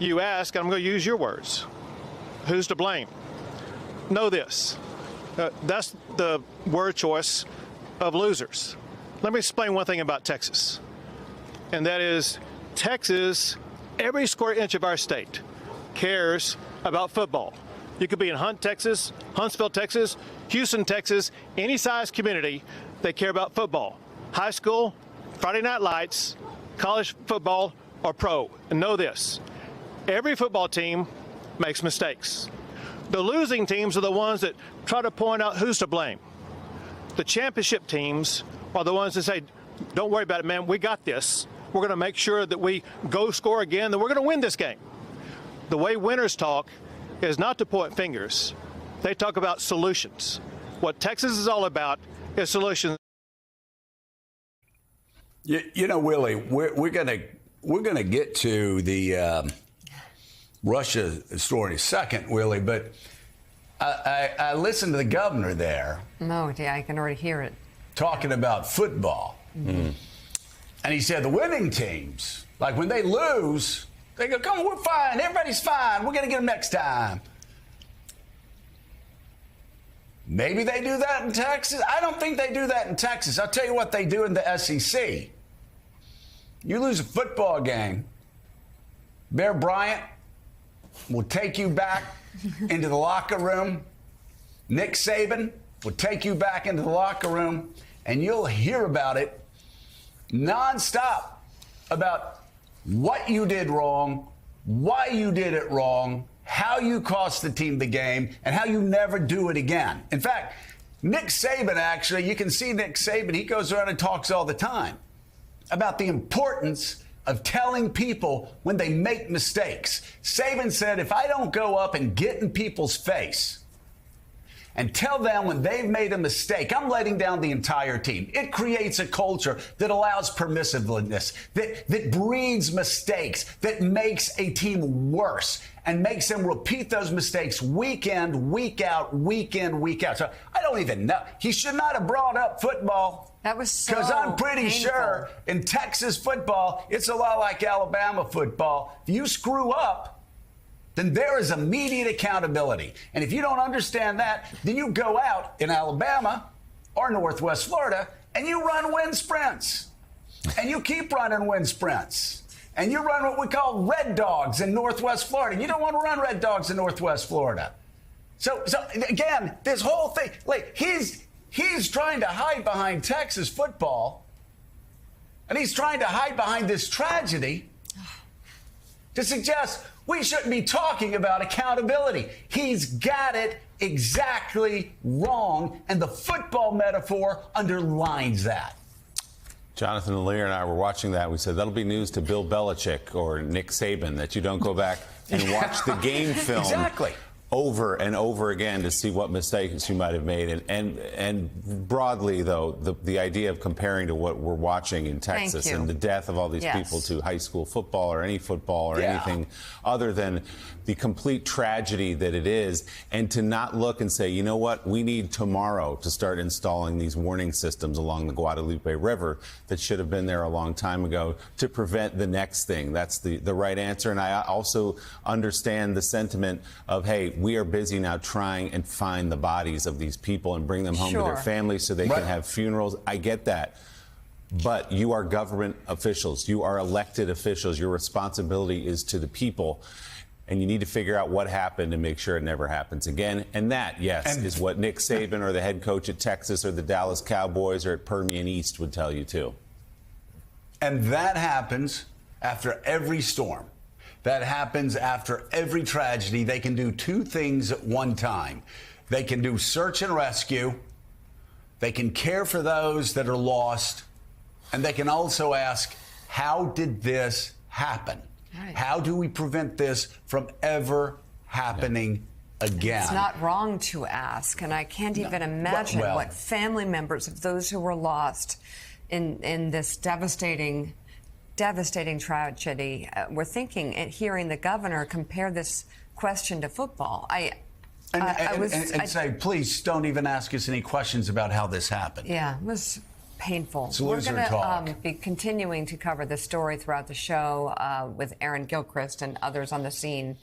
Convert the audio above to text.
You ask, I'm going to use your words, who's to blame? Know this. That's the word choice of losers. Let me explain one thing about Texas, and that is Texas, every square inch of our state, cares about football. You could be in Hunt, Texas, Huntsville, Texas, Houston, Texas, any size community, they care about football. High school, Friday Night Lights, college football, or pro. And know this, every football team makes mistakes. The losing teams are the ones that try to point out who's to blame. The championship teams are the ones that say, don't worry about it, man, we got this. We're going to make sure that we go score again, that we're going to win this game. The way winners talk is not to point fingers. They talk about solutions. What Texas is all about is solutions. You know, Willie, we're gonna get to the Russia story in a second, Willie, but I listened to the governor there. Oh, yeah, I can already hear it. Talking about football. Mm-hmm. And he said the winning teams, like when they lose, they go, come on, we're fine. Everybody's fine. We're going to get them next time. Maybe they do that in Texas. I don't think they do that in Texas. I'll tell you what they do in the SEC. You lose a football game, Bear Bryant will take you back into the locker room. Nick Saban will take you back into the locker room, and you'll hear about it nonstop, about what you did wrong, why you did it wrong, how you cost the team the game, and how you never do it again. In fact, Nick Saban, actually, you can see Nick Saban, he goes around and talks all the time about the importance of telling people when they make mistakes. Saban said, if I don't go up and get in people's face and tell them when they've made a mistake, I'm letting down the entire team. It creates a culture that allows permissiveness, that breeds mistakes, that makes a team worse and makes them repeat those mistakes week in, week out, week in, week out. So I don't even know. He should not have brought up football. That was so because I'm pretty painful. sure in Texas football, it's a lot like Alabama football. If you screw up, then there is immediate accountability. And if you don't understand that, then you go out in Alabama or Northwest Florida and you run wind sprints. And you keep running wind sprints. And you run what we call red dogs in Northwest Florida. You don't want to run red dogs in Northwest Florida. So again, this whole thing, like he's trying to hide behind Texas football, and he's trying to hide behind this tragedy to suggest we shouldn't be talking about accountability. He's got it exactly wrong, and the football metaphor underlines that. Jonathan Lear and I were watching that. We said that'll be news to Bill Belichick or Nick Saban that you don't go back and watch the game film exactly over and over again to see what mistakes you might have made. And broadly, though, the idea of comparing to what we're watching in Texas and the death of all these people to high school football or any football or anything other than the complete tragedy that it is, and to not look and say, you know what, we need tomorrow to start installing these warning systems along the Guadalupe River that should have been there a long time ago to prevent the next thing. That's the right answer. And I also understand the sentiment of, hey, we are busy now trying and find the bodies of these people and bring them home to their families so they can have funerals. I get that. But you are government officials. You are elected officials. Your responsibility is to the people. And you need to figure out what happened and make sure it never happens again. And that, yes, is what Nick Saban or the head coach at Texas or the Dallas Cowboys or at Permian East would tell you, too. And that happens after every storm. That happens after every tragedy. They can do two things at one time. They can do search and rescue. They can care for those that are lost. And they can also ask, how did this happen? Right. How do we prevent this from ever happening again? It's not wrong to ask, and I can't even imagine what family members of those who were lost in this devastating tragedy were thinking and hearing the governor compare this question to football. And say, please don't even ask us any questions about how this happened. Yeah, it was painful. It's loser talk. We're going to be continuing to cover this story throughout the show with Aaron Gilchrist and others on the scene.